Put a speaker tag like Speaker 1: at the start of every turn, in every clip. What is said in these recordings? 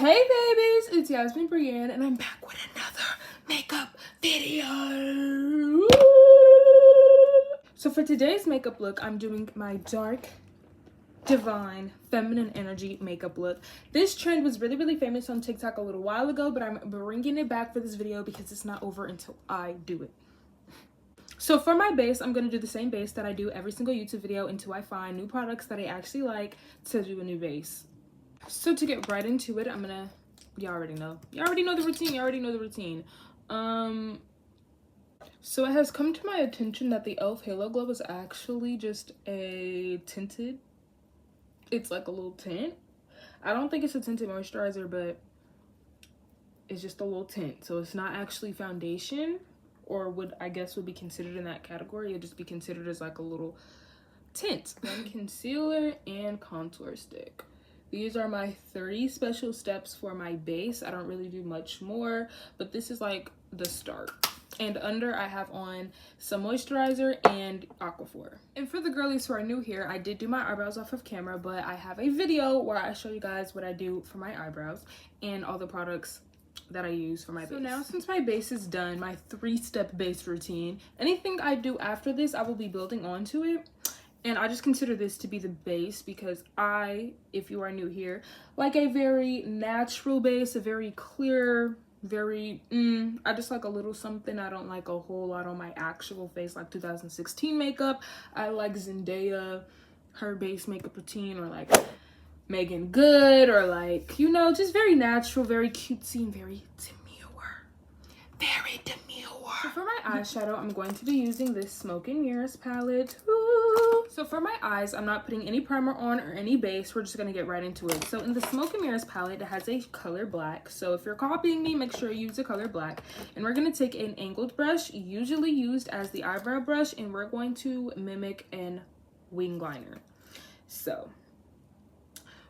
Speaker 1: Hey babies, it's yasminbriann and I'm back with another makeup video. So for today's makeup look, I'm doing my dark, divine, feminine energy makeup look. This trend was really famous on TikTok a little while ago, but I'm bringing it back for this video because it's not over until I do it. So for my base, I'm going to do the same base that I do every single YouTube video until I find new products that I actually like to do a new base. So to get right into it, I'm gonna, you already know the routine. So it has come to my attention that the e.l.f. Halo Glow is actually just a tinted, it's like a little tint. I don't think it's a tinted moisturizer, but it's just a little tint. So it's not actually foundation, or I guess would be considered in that category. It'd just be considered as like a little tint. Then concealer and contour stick. These are my 30 special steps for my base. I don't really do much more, but this is like the start. And under, I have on some moisturizer and Aquaphor. And for the girlies who are new here, I did do my eyebrows off of camera, but I have a video where I show you guys what I do for my eyebrows and all the products that I use for my base. So now, since my base is done, my 3-step base routine, anything I do after this, I will be building onto it. And I just consider this to be the base because if you are new here, like a very natural base, a very clear, very, I just like a little something. I don't like a whole lot on my actual face, like 2016 makeup. I like Zendaya, her base makeup routine, or like Megan Good, or like, you know, just very natural, very cutesy, and very demure. Very demure. So for my eyeshadow, I'm going to be using this Smoke and Mirrors palette. Ooh. So for my eyes, I'm not putting any primer on or any base. We're just going to get right into it. So in the Smoke and Mirrors palette, it has a color black. So if you're copying me, make sure you use the color black. And we're going to take an angled brush, usually used as the eyebrow brush, and we're going to mimic an wing liner. So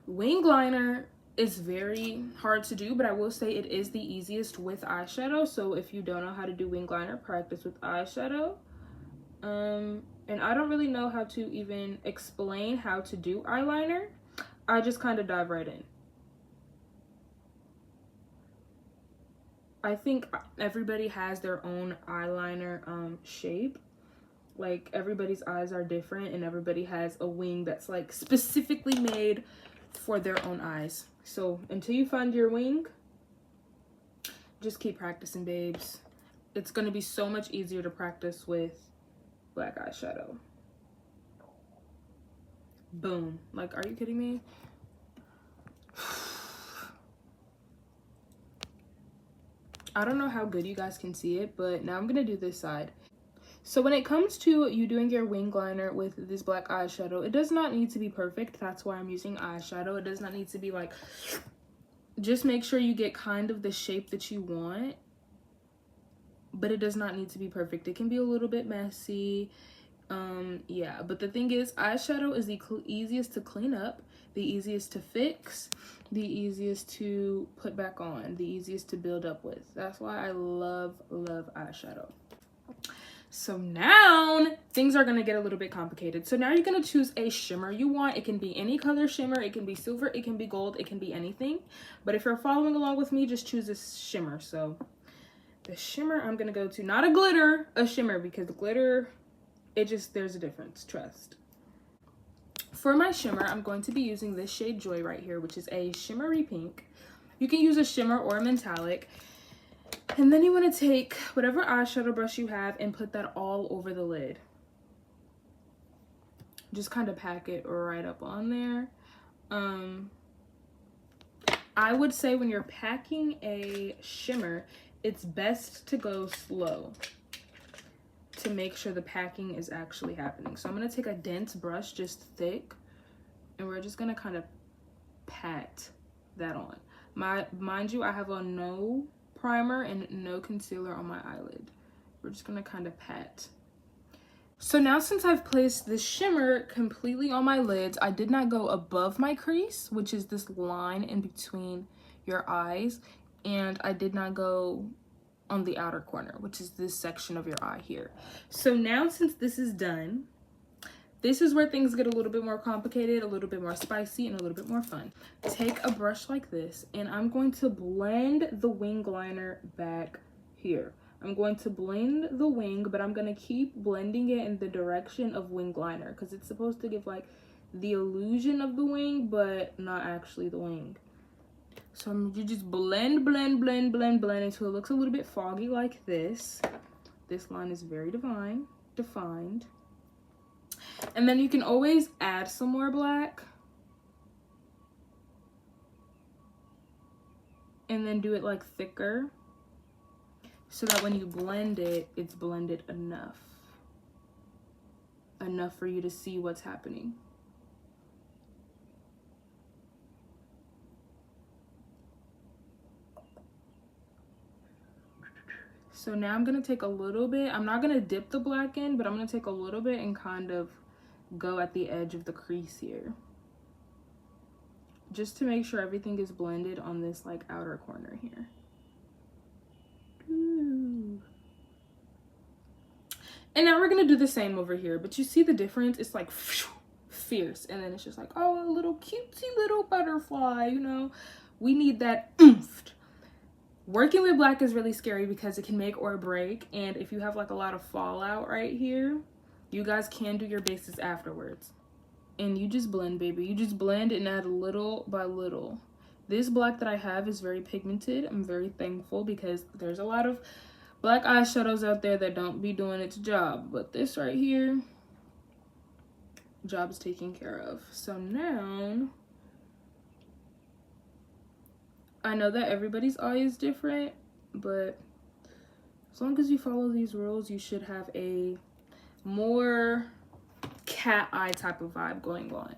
Speaker 1: wing liner is very hard to do, but I will say it is the easiest with eyeshadow. So if you don't know how to do wing liner, practice with eyeshadow. And I don't really know how to even explain how to do eyeliner. I just kind of dive right in. I think everybody has their own eyeliner shape. Like everybody's eyes are different and everybody has a wing that's like specifically made for their own eyes. So until you find your wing, just keep practicing, babes. It's going to be so much easier to practice with black eyeshadow. Boom. Like, are you kidding me? I don't know how good you guys can see it, but now I'm going to do this side. So when it comes to you doing your wing liner with this black eyeshadow, it does not need to be perfect. That's why I'm using eyeshadow. It does not need to be like, just make sure you get kind of the shape that you want, but it does not need to be perfect. It can be a little bit messy. Yeah, but the thing is, eyeshadow is the easiest to clean up, the easiest to fix, the easiest to put back on, the easiest to build up with. That's why I love eyeshadow. So now things are going to get a little bit complicated. So now you're going to choose a shimmer you want. It can be any color shimmer. It can be silver. It can be gold. It can be anything. But if you're following along with me, just choose a shimmer. So the shimmer I'm going to go to, not a glitter, a shimmer, because glitter, there's a difference, trust. For my shimmer, I'm going to be using this shade Joy right here, which is a shimmery pink. You can use a shimmer or a metallic. And then you want to take whatever eyeshadow brush you have and put that all over the lid. Just kind of pack it right up on there. I would say when you're packing a shimmer, it's best to go slow to make sure the packing is actually happening. So I'm going to take a dense brush, just thick, and we're just going to kind of pat that on. Mind you, I have on no primer and no concealer on my eyelid. We're just gonna kind of pat. So now, since I've placed this shimmer completely on my lids, I did not go above my crease, which is this line in between your eyes, and I did not go on the outer corner, which is this section of your eye here. So now, since this is done, This is where things get a little bit more complicated, a little bit more spicy, and a little bit more fun. Take a brush like this, and I'm going to blend the wing liner back here. I'm going to blend the wing, but I'm going to keep blending it in the direction of wing liner because it's supposed to give like the illusion of the wing, but not actually the wing. So you just blend until it looks a little bit foggy like this. This line is very defined. And then you can always add some more black. And then do it like thicker. So that when you blend it, it's blended enough. Enough for you to see what's happening. So now I'm gonna take a little bit, I'm not gonna dip the black in, but I'm gonna take a little bit and kind of go at the edge of the crease here. Just to make sure everything is blended on this like outer corner here. Ooh. And now we're gonna do the same over here, but you see the difference? It's like fierce, and then it's just like, oh, a little cutesy little butterfly, you know? We need that oomph. Working with black is really scary because it can make or break, and if you have like a lot of fallout right here, you guys can do your bases afterwards. And you just blend, baby. You just blend and add little by little. This black that I have is very pigmented. I'm very thankful because there's a lot of black eyeshadows out there that don't be doing its job, but this right here, job is taken care of. So now, I know that everybody's eye is different, but as long as you follow these rules, you should have a more cat eye type of vibe going on.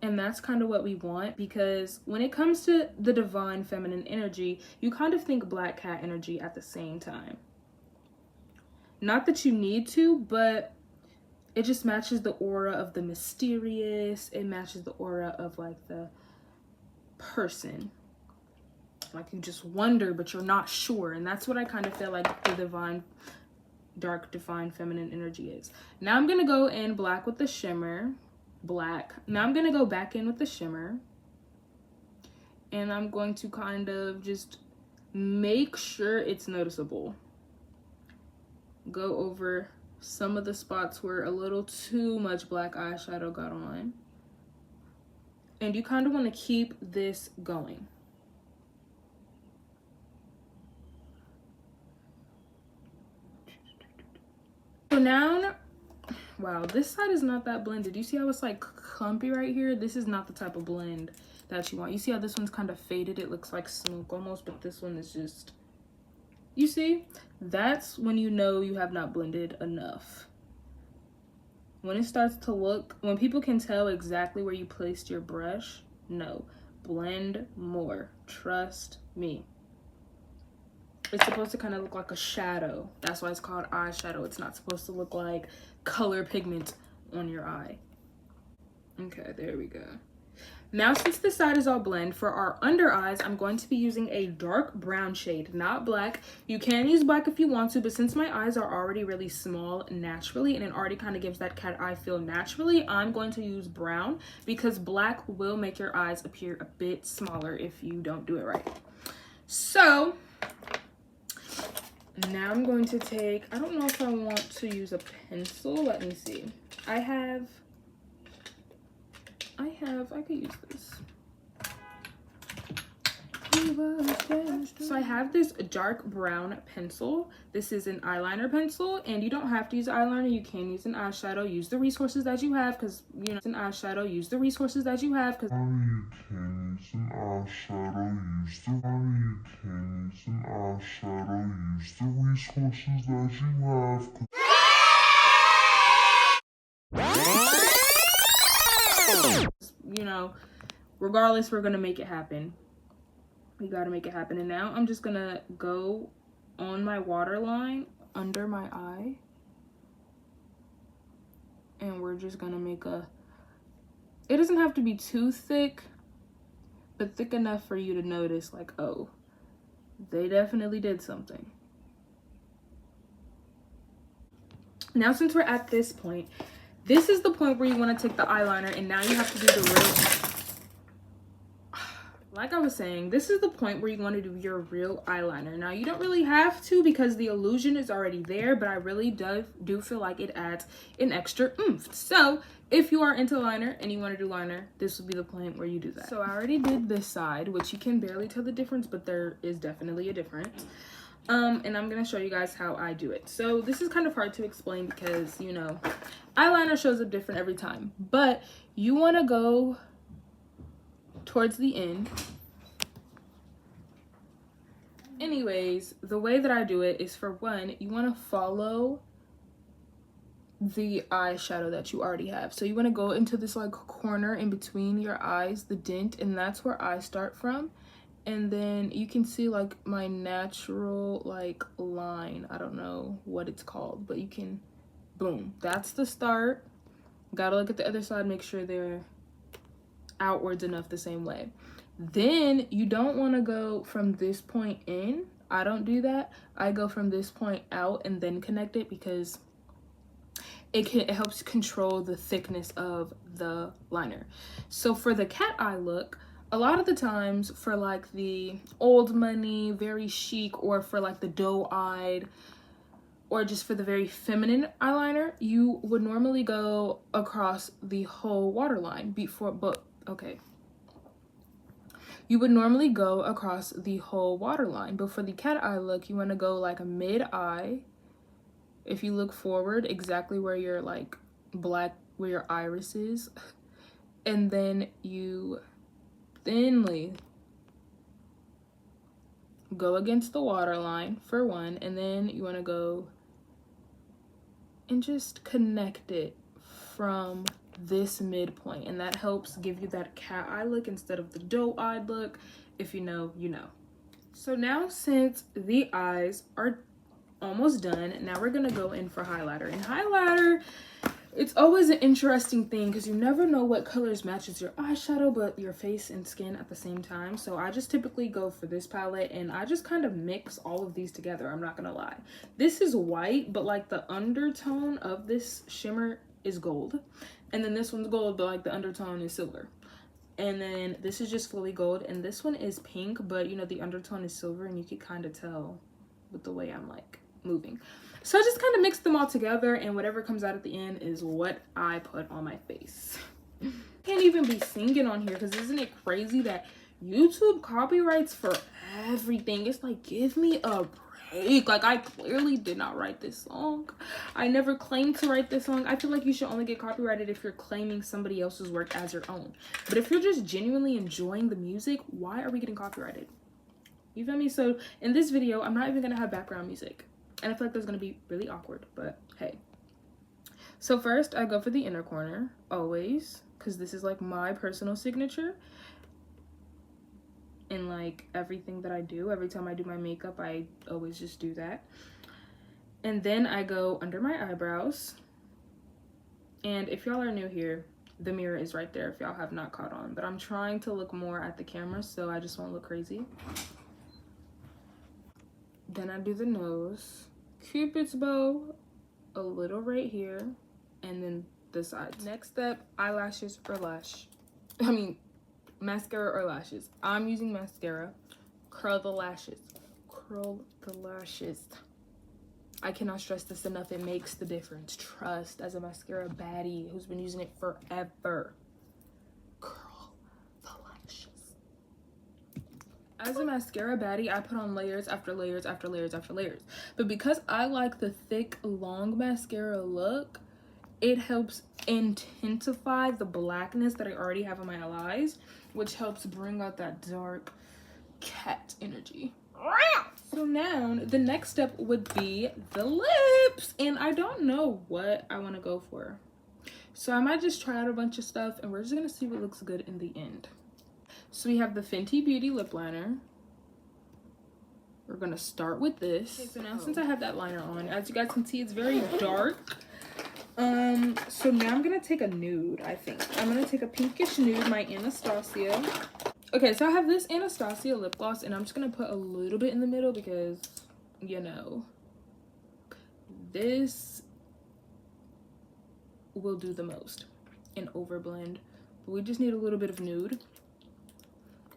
Speaker 1: And that's kind of what we want, because when it comes to the divine feminine energy, you kind of think black cat energy at the same time. Not that you need to, but it just matches the aura of the mysterious. It matches the aura of like the person. Like you just wonder, but you're not sure. And that's what I kind of feel like the divine, dark, divine feminine energy is. Now I'm going to go in black with the shimmer. Black. Now I'm going to go back in with the shimmer. And I'm going to kind of just make sure it's noticeable. Go over some of the spots where a little too much black eyeshadow got on. And you kind of want to keep this going. So now, wow, this side is not that blended. You see how it's like clumpy right here? This is not the type of blend that you want. You see how this one's kind of faded? It looks like smoke almost, but this one is just, you see? That's when you know you have not blended enough. When it starts to look, when people can tell exactly where you placed your brush, no, blend more. Trust me. It's supposed to kind of look like a shadow. That's why it's called eyeshadow. It's not supposed to look like color pigment on your eye. Okay, there we go. Now, since this side is all blend, for our under eyes, I'm going to be using a dark brown shade, not black. You can use black if you want to, but since my eyes are already really small naturally, and it already kind of gives that cat eye feel naturally, I'm going to use brown because black will make your eyes appear a bit smaller if you don't do it right. So now I'm going to take, I don't know if I want to use a pencil. Let me see. I could use this. So I have this dark brown pencil. This is an eyeliner pencil, and you don't have to use eyeliner. You can use an eyeshadow. Use the resources that you have, because you know it's an eyeshadow. Use the resources that you have, because
Speaker 2: you can use an eyeshadow. Use the resources that you have.
Speaker 1: You know, regardless, we're gonna make it happen. We gotta make it happen. And now I'm just gonna go on my waterline under my eye, and we're just gonna make a, it doesn't have to be too thick, but thick enough for you to notice like, oh, they definitely did something. Now, since we're at this point, This is the point where you want to take the eyeliner, and now you have to do the real, like I was saying, this is the point where you want to do your real eyeliner. Now you don't really have to because the illusion is already there, but I really do feel like it adds an extra oomph. So if you are into liner and you want to do liner, this would be the point where you do that. So I already did this side, which you can barely tell the difference, but there is definitely a difference. And I'm gonna show you guys how I do it. So this is kind of hard to explain because, you know, eyeliner shows up different every time, but you want to go towards the end. Anyways, the way that I do it is, for one, you want to follow the eyeshadow that you already have. So you want to go into this like corner in between your eyes, the dent, and that's where I start from. And then you can see like my natural like line. I don't know what it's called, but you can, boom, that's the start. Gotta look at the other side, make sure they're outwards enough the same way. Then you don't want to go from this point in. I don't do that. I go from this point out and then connect it because it helps control the thickness of the liner. So for the cat eye look, a lot of the times for like the old money, very chic, or for like the doe-eyed, or just for the very feminine eyeliner, you would normally go across the whole waterline you would normally go across the whole waterline. But for the cat eye look, you want to go like a mid-eye. If you look forward, exactly where your like black, where your iris is, and then you thinly go against the waterline for one, and then you want to go and just connect it from this midpoint, and that helps give you that cat eye look instead of the doe-eyed look. If you know, you know. So now, since the eyes are almost done, now we're gonna go in for highlighter. And highlighter, it's always an interesting thing because you never know what colors matches your eyeshadow but your face and skin at the same time. So I just typically go for this palette and I just kind of mix all of these together. I'm not gonna lie, this is white, but like the undertone of this shimmer is gold, and then this one's gold, but like the undertone is silver, and then this is just fully gold, and this one is pink, but you know the undertone is silver, and you can kind of tell with the way I'm like moving. So I just kind of mix them all together, and whatever comes out at the end is what I put on my face. Can't even be singing on here because isn't it crazy that YouTube copyrights for everything? It's like, give me a break. Like, I clearly did not write this song. I never claimed to write this song. I feel like you should only get copyrighted if you're claiming somebody else's work as your own. But if you're just genuinely enjoying the music, why are we getting copyrighted? You feel me? So in this video, I'm not even gonna have background music, and I feel like that's gonna be really awkward, but hey. So first I go for the inner corner, always, because this is like my personal signature. And like everything that I do, every time I do my makeup, I always just do that. And then I go under my eyebrows. And if y'all are new here, the mirror is right there if y'all have not caught on. But I'm trying to look more at the camera, so I just won't look crazy. Then I do the nose, Cupid's bow, a little right here, and then the sides. Next step, eyelashes or mascara or lashes. I'm using mascara. Curl the lashes. Curl the lashes. I cannot stress this enough. It makes the difference. Trust, as a mascara baddie who's been using it forever. Curl the lashes. As a mascara baddie, I put on layers after layers after layers after layers. But because I like the thick, long mascara look, it helps intensify the blackness that I already have on my eyes, which helps bring out that dark cat energy. So now the next step would be the lips, and I don't know what I want to go for, so I might just try out a bunch of stuff and we're just gonna see what looks good in the end. So we have the Fenty Beauty lip liner. We're gonna start with this. Okay, so now since I have that liner on, as you guys can see, it's very dark. So now I'm gonna take a nude. I think I'm gonna take a pinkish nude, my Anastasia. Okay, so I have this Anastasia lip gloss, and I'm just gonna put a little bit in the middle because, you know, this will do the most in overblend. But we just need a little bit of nude.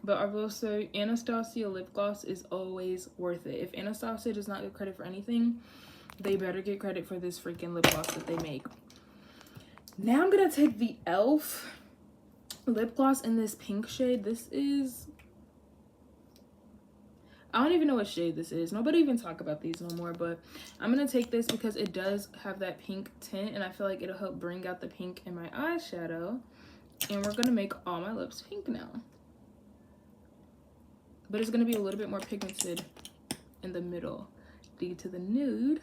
Speaker 1: But I will say Anastasia lip gloss is always worth it. If Anastasia does not get credit for anything, they better get credit for this freaking lip gloss that they make. Now I'm gonna take the e.l.f. lip gloss in this pink shade. This is, I don't even know what shade this is. Nobody even talk about these no more, but I'm gonna take this because it does have that pink tint, and I feel like it'll help bring out the pink in my eyeshadow. And we're gonna make all my lips pink now. But it's gonna be a little bit more pigmented in the middle due to the nude.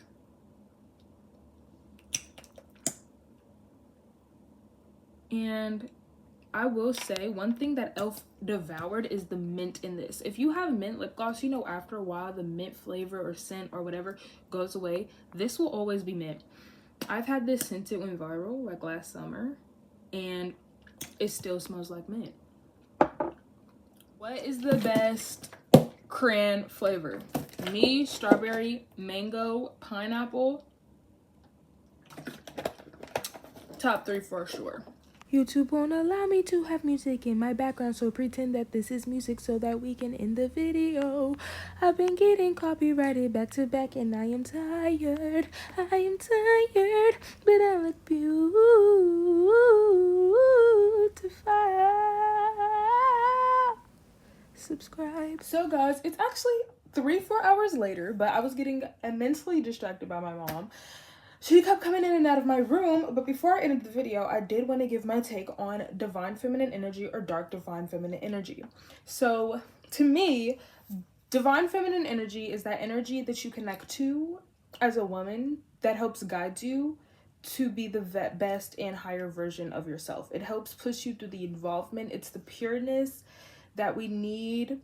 Speaker 1: And I will say one thing that e.l.f. devoured is the mint in this. If you have mint lip gloss, you know after a while the mint flavor or scent or whatever goes away. This will always be mint. I've had this since it went viral like last summer, and it still smells like mint. What is the best crayon flavor? Me, strawberry, mango, pineapple. Top 3 for sure. YouTube won't allow me to have music in my background, so pretend that this is music so that we can end the video. I've been getting copyrighted back to back and I am tired. I am tired, but I look beautiful. Subscribe. So guys, it's actually 3-4 hours later, but I was getting immensely distracted by my mom. She kept coming in and out of my room, but before I ended the video, I did want to give my take on divine feminine energy or dark divine feminine energy. So to me, divine feminine energy is that energy that you connect to as a woman that helps guide you to be the best and higher version of yourself. It helps push you through the involvement. It's the pureness that we need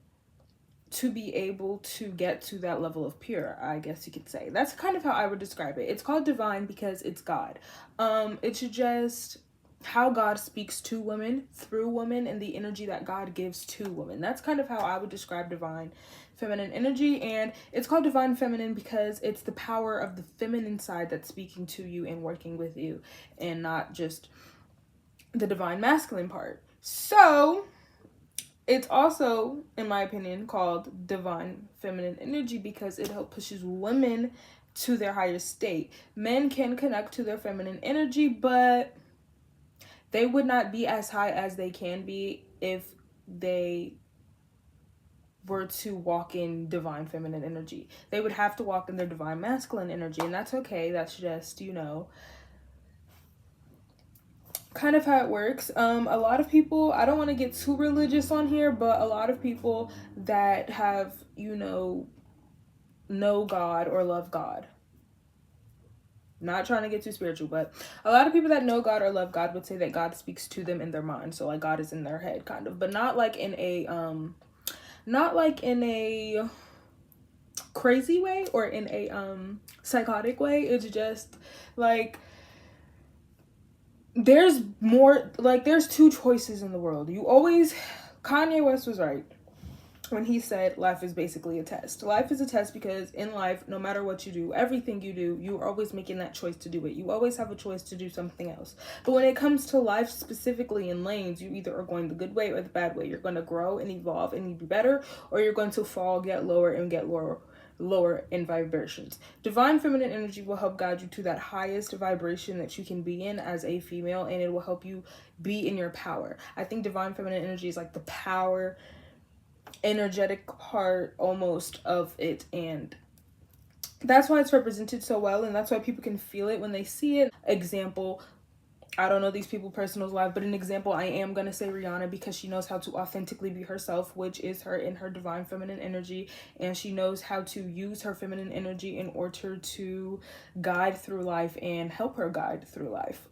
Speaker 1: to be able to get to that level of pure, I guess you could say. That's kind of how I would describe it. It's called divine because it's God. It's just how God speaks to women, through women, and the energy that God gives to women. That's kind of how I would describe divine feminine energy. And it's called divine feminine because it's the power of the feminine side that's speaking to you and working with you, and not just the divine masculine part. So it's also, in my opinion, called divine feminine energy because it helps pushes women to their higher state. Men can connect to their feminine energy, but they would not be as high as they can be if they were to walk in divine feminine energy. They would have to walk in their divine masculine energy, and that's okay. That's just, you know, kind of how it works. A lot of people, I don't want to get too religious on here, but a lot of people that have, you know God or love God, not trying to get too spiritual, but a lot of people that know God or love God would say that God speaks to them in their mind. So like God is in their head kind of, but not like in a crazy way or in a psychotic way. It's just like there's more, like there's two choices in the world. Kanye West was right when he said life is basically a test. Life is a test because in life, no matter what you do, everything you do, you are always making that choice to do it. You always have a choice to do something else. But when it comes to life specifically in lanes, you either are going the good way or the bad way. You're going to grow and evolve and be better, or you're going to fall, get lower, and get lower in vibrations. Divine feminine energy will help guide you to that highest vibration that you can be in as a female, and it will help you be in your power. I think divine feminine energy is like the power energetic part almost of it, and that's why it's represented so well, and that's why people can feel it when they see it. Example, I don't know these people personal life, but an example, I am gonna say Rihanna because she knows how to authentically be herself, which is her in her divine feminine energy, and she knows how to use her feminine energy in order to guide through life and help her guide through life.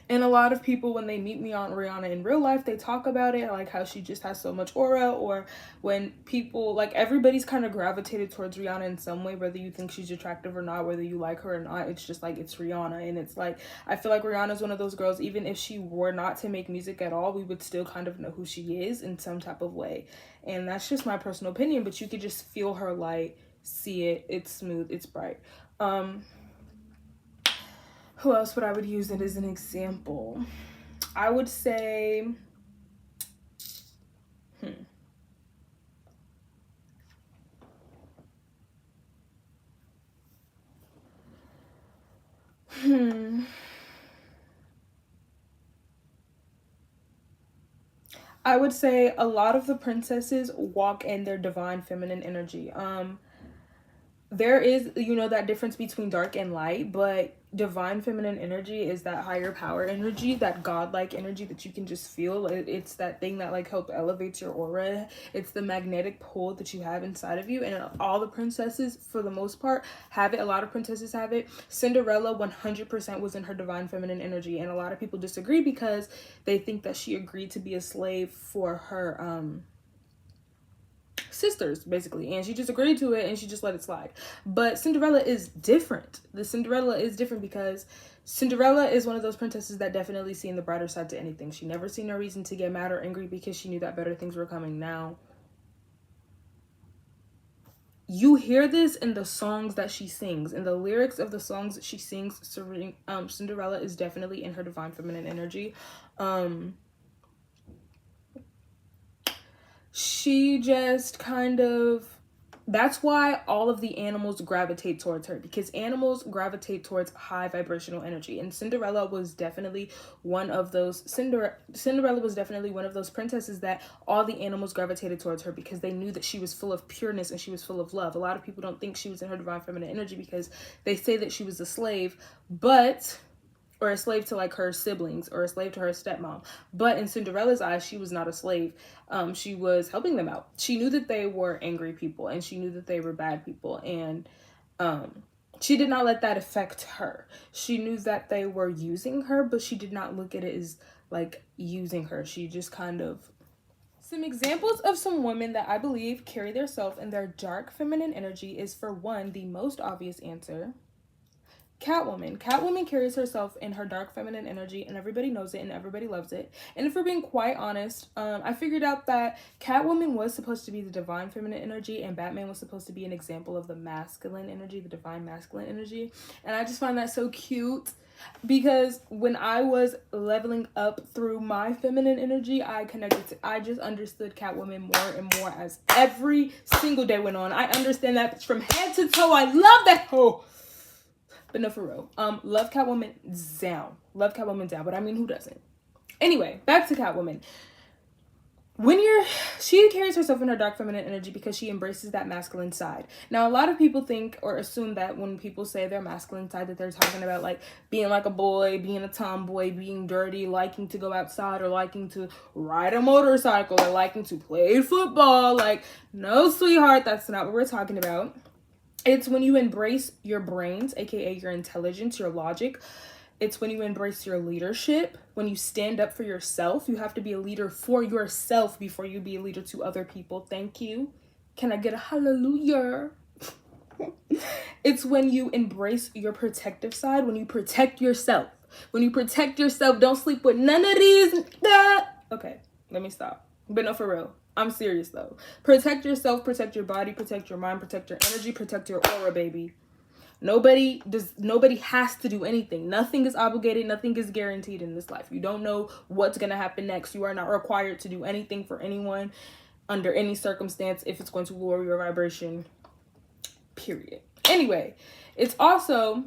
Speaker 1: And a lot of people, when they meet me on Rihanna in real life, they talk about it, like how she just has so much aura, or when people, like everybody's kind of gravitated towards Rihanna in some way, whether you think she's attractive or not, whether you like her or not. It's just like, it's Rihanna. And it's like, I feel like Rihanna's one of those girls, even if she were not to make music at all, we would still kind of know who she is in some type of way. And that's just my personal opinion, but you could just feel her light, see it, it's smooth, it's bright. Who else would I would use it as an example? I would say, I would say a lot of the princesses walk in their divine feminine energy. There is, you know, that difference between dark and light, but divine feminine energy is that higher power energy, that godlike energy that you can just feel. It's that thing that like helps elevate your aura. It's the magnetic pull that you have inside of you, and all the princesses for the most part have it. A lot of princesses have it. Cinderella 100% was in her divine feminine energy, and a lot of people disagree because they think that she agreed to be a slave for her sisters, basically, and she just agreed to it and she just let it slide. But Cinderella is different. The Cinderella is different because Cinderella is one of those princesses that definitely seen the brighter side to anything. She never seen no reason to get mad or angry because she knew that better things were coming. Now you hear this in the songs that she sings, in the lyrics of the songs that she sings. Cinderella is definitely in her divine feminine energy. She just kind of, that's why all of the animals gravitate towards her, because animals gravitate towards high vibrational energy. And Cinderella was definitely one of those Cinderella was definitely one of those princesses that all the animals gravitated towards her because they knew that she was full of pureness and she was full of love. A lot of people don't think she was in her divine feminine energy because they say that she was a slave, or a slave to like her siblings, or a slave to her stepmom. But in Cinderella's eyes, she was not a slave. She was helping them out. She knew that they were angry people and she knew that they were bad people, and she did not let that affect her. She knew that they were using her, but she did not look at it as like using her. She just kind of, some examples of some women that I believe carry their self in their dark feminine energy is, for one, the most obvious answer, Catwoman. Catwoman carries herself in her dark feminine energy, and everybody knows it and everybody loves it. And if we're being quite honest, I figured out that Catwoman was supposed to be the divine feminine energy, and Batman was supposed to be an example of the masculine energy, the divine masculine energy. And I just find that so cute because when I was leveling up through my feminine energy, I just understood Catwoman more and more as every single day went on. I understand that from head to toe. I love that hoe. But no, for real. Love Catwoman down. Love Catwoman down. But I mean, who doesn't? Anyway, back to Catwoman. She carries herself in her dark feminine energy because she embraces that masculine side. Now, a lot of people think or assume that when people say their masculine side, that they're talking about like being like a boy, being a tomboy, being dirty, liking to go outside, or liking to ride a motorcycle, or liking to play football. Like, no, sweetheart, that's not what we're talking about. It's when you embrace your brains, aka your intelligence, your logic. It's when you embrace your leadership, when you stand up for yourself. You have to be a leader for yourself before you be a leader to other people. Thank you. Can I get a hallelujah? It's when you embrace your protective side, when you protect yourself. When you protect yourself, don't sleep with none of these. Okay, let me stop. But no, for real. I'm serious though. Protect yourself, protect your body, protect your mind, protect your energy, protect your aura, baby. Nobody has to do anything. Nothing is obligated, nothing is guaranteed in this life. You don't know what's gonna happen next. You are not required to do anything for anyone under any circumstance if it's going to lower your vibration. Period. Anyway, it's also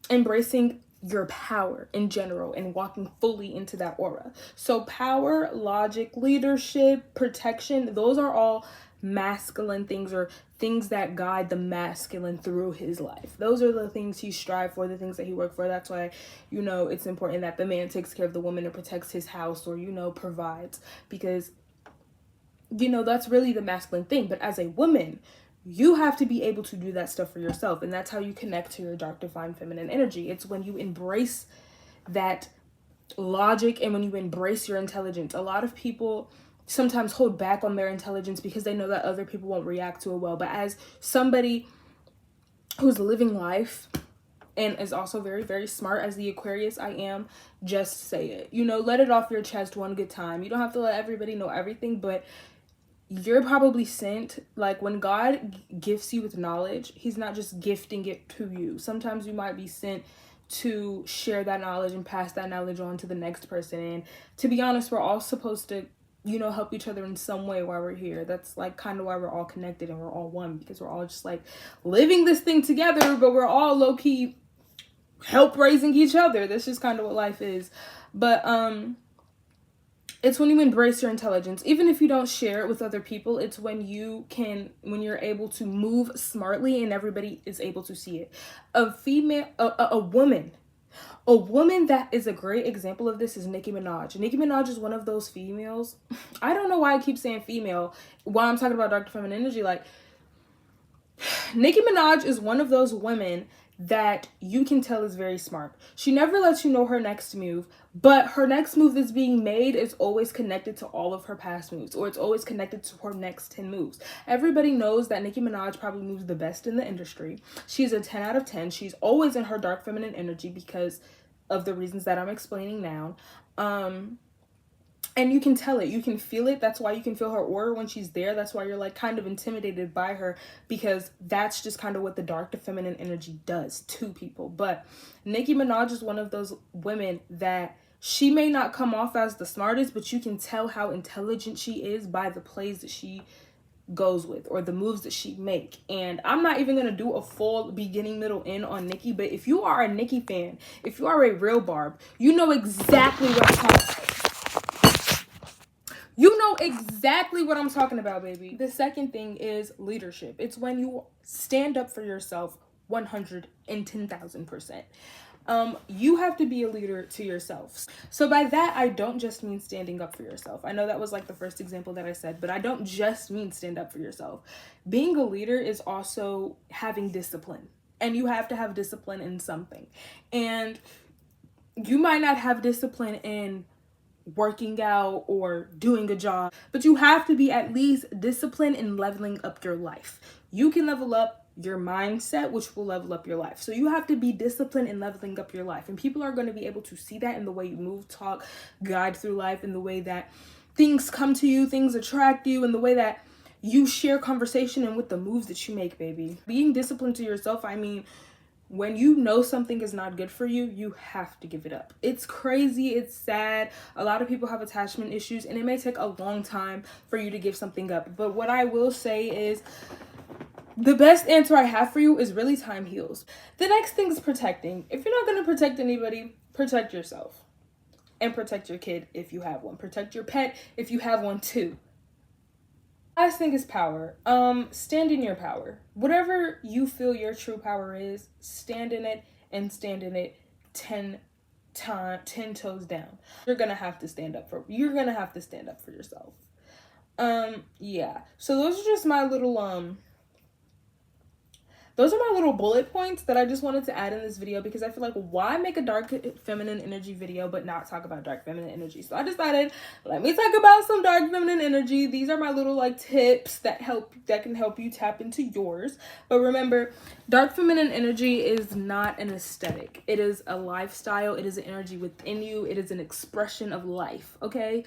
Speaker 1: embracing your power in general and walking fully into that aura. So power, logic, leadership, protection, those are all masculine things, or things that guide the masculine through his life. Those are the things he strives for, the things that he worked for. That's why, you know, it's important that the man takes care of the woman and protects his house, or, you know, provides, because, you know, that's really the masculine thing. But as a woman, you have to be able to do that stuff for yourself. And that's how you connect to your dark divine feminine energy. It's when you embrace that logic and when you embrace your intelligence. A lot of people sometimes hold back on their intelligence because they know that other people won't react to it well. But as somebody who's living life and is also very, very smart, as the Aquarius I am, just say it. You know, let it off your chest one good time. You don't have to let everybody know everything, but you're probably sent, like when God gifts you with knowledge, he's not just gifting it to you. Sometimes you might be sent to share that knowledge and pass that knowledge on to the next person. And to be honest, we're all supposed to, you know, help each other in some way while we're here. That's like kind of why we're all connected and we're all one, because we're all just like living this thing together, but we're all low-key help raising each other. That's just kind of what life is. But it's when you embrace your intelligence, even if you don't share it with other people. It's when you're able to move smartly and everybody is able to see it. A woman that is a great example of this is Nicki Minaj. Nicki Minaj is one of those females. I don't know why I keep saying female while I'm talking about Dr. Feminine Energy. Like, Nicki Minaj is one of those women that you can tell is very smart. She never lets you know her next move, but her next move that's being made is always connected to all of her past moves, or it's always connected to her next 10 moves. Everybody knows that Nicki Minaj probably moves the best in the industry. She's a 10 out of 10. She's always in her dark feminine energy because of the reasons that I'm explaining now. And you can tell it, you can feel it. That's why you can feel her aura when she's there. That's why you're like kind of intimidated by her, because that's just kind of what the dark to feminine energy does to people. But Nicki Minaj is one of those women that she may not come off as the smartest, but you can tell how intelligent she is by the plays that she goes with or the moves that she make. And I'm not even gonna do a full beginning, middle, end on Nicki, but if you are a Nicki fan, if you are a real Barb, you know exactly what I'm talking about. You know exactly what I'm talking about, baby. The second thing is leadership. It's when you stand up for yourself 110,000%. You have to be a leader to yourself. So by that, I don't just mean standing up for yourself. I know that was like the first example that I said, but I don't just mean stand up for yourself. Being a leader is also having discipline, and you have to have discipline in something. And you might not have discipline in working out or doing a job, but you have to be at least disciplined in leveling up your life. You can level up your mindset, which will level up your life. So you have to be disciplined in leveling up your life, and people are going to be able to see that in the way you move, talk, guide through life, in the way that things come to you, things attract you, in the way that you share conversation, and with the moves that you make, baby. Being disciplined to yourself, I mean, when you know something is not good for you, you have to give it up. It's crazy. It's sad. A lot of people have attachment issues, and it may take a long time for you to give something up. But what I will say is the best answer I have for you is really time heals. The next thing is protecting. If you're not going to protect anybody, protect yourself. And protect your kid if you have one. Protect your pet if you have one too. Last thing is power. Stand in your power. Whatever you feel your true power is, stand in it, and stand in it 10 toes down. You're gonna have to stand up for yourself. Yeah. So those are just my little those are my little bullet points that I just wanted to add in this video, because I feel like, why make a dark feminine energy video but not talk about dark feminine energy? So I decided, let me talk about some dark feminine energy. These are my little like tips that can help you tap into yours. But remember, dark feminine energy is not an aesthetic. It is a lifestyle. It is an energy within you. It is an expression of life, okay?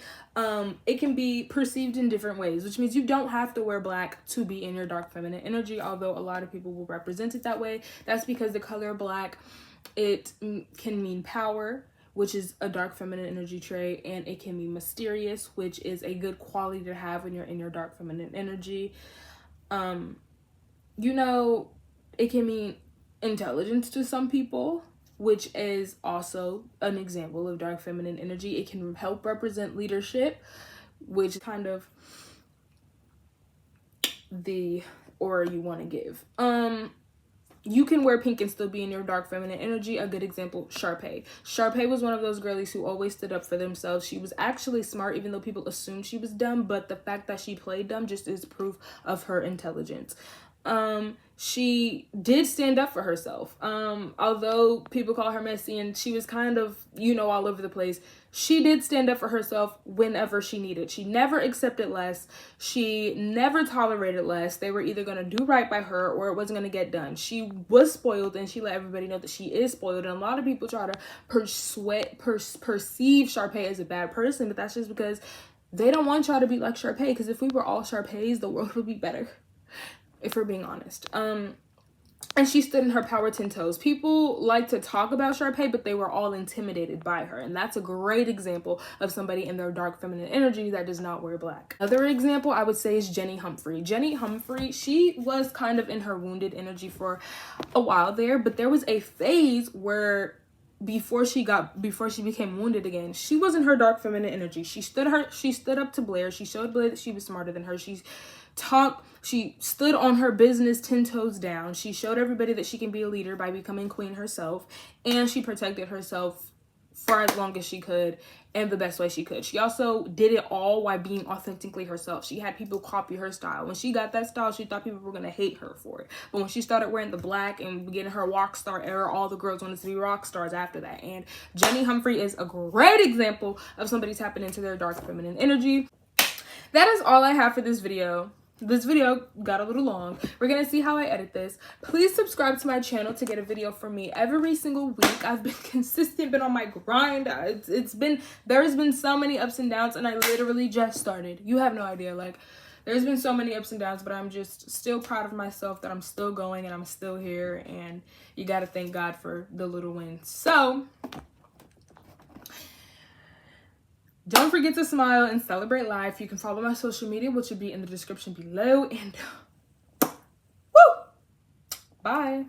Speaker 1: It can be perceived in different ways, which means you don't have to wear black to be in your dark feminine energy, although a lot of people will represent it that way. That's because the color black, it can mean power, which is a dark feminine energy trait, and it can mean mysterious, which is a good quality to have when you're in your dark feminine energy. You know, it can mean intelligence to some people, which is also an example of dark feminine energy. It can help represent leadership, which is kind of the aura you want to give. You can wear pink and still be in your dark feminine energy. A good example, Sharpay. Sharpay was one of those girlies who always stood up for themselves. She was actually smart, even though people assumed she was dumb, but the fact that she played dumb just is proof of her intelligence. She did stand up for herself. Although people call her messy and she was kind of, you know, all over the place, she did stand up for herself whenever she needed. She never accepted less. She never tolerated less. They were either going to do right by her or it wasn't going to get done. She was spoiled, and she let everybody know that she is spoiled. And a lot of people try to perceive Sharpay as a bad person, but that's just because they don't want y'all to be like Sharpay, because if we were all Sharpays, the world would be better, if we're being honest. And she stood in her power 10 toes. People like to talk about Sharpay, but they were all intimidated by her. And that's a great example of somebody in their dark feminine energy that does not wear black. Another example I would say is Jenny Humphrey. Jenny Humphrey, she was kind of in her wounded energy for a while there, but there was a phase where before she became wounded again, she was in her dark feminine energy. She stood up to Blair. She showed Blair that she was smarter than her. She stood on her business 10 toes down. She showed everybody that she can be a leader by becoming queen herself, and she protected herself for as long as she could and the best way she could. She also did it all while being authentically herself. She had people copy her style. When she got that style, she thought people were going to hate her for it. But when she started wearing the black and beginning her rock star era, all the girls wanted to be rock stars after that. And Jenny Humphrey is a great example of somebody tapping into their dark feminine energy. That is all I have for this video. This video got a little long. We're gonna see how I edit this. Please subscribe to my channel to get a video from me every single week. I've been consistent, been on my grind. There's been so many ups and downs, and I literally just started. You have no idea. Like, there's been so many ups and downs, but I'm just still proud of myself that I'm still going and I'm still here, and you gotta thank God for the little wins. So don't forget to smile and celebrate life. You can follow my social media, which will be in the description below. And woo! Bye.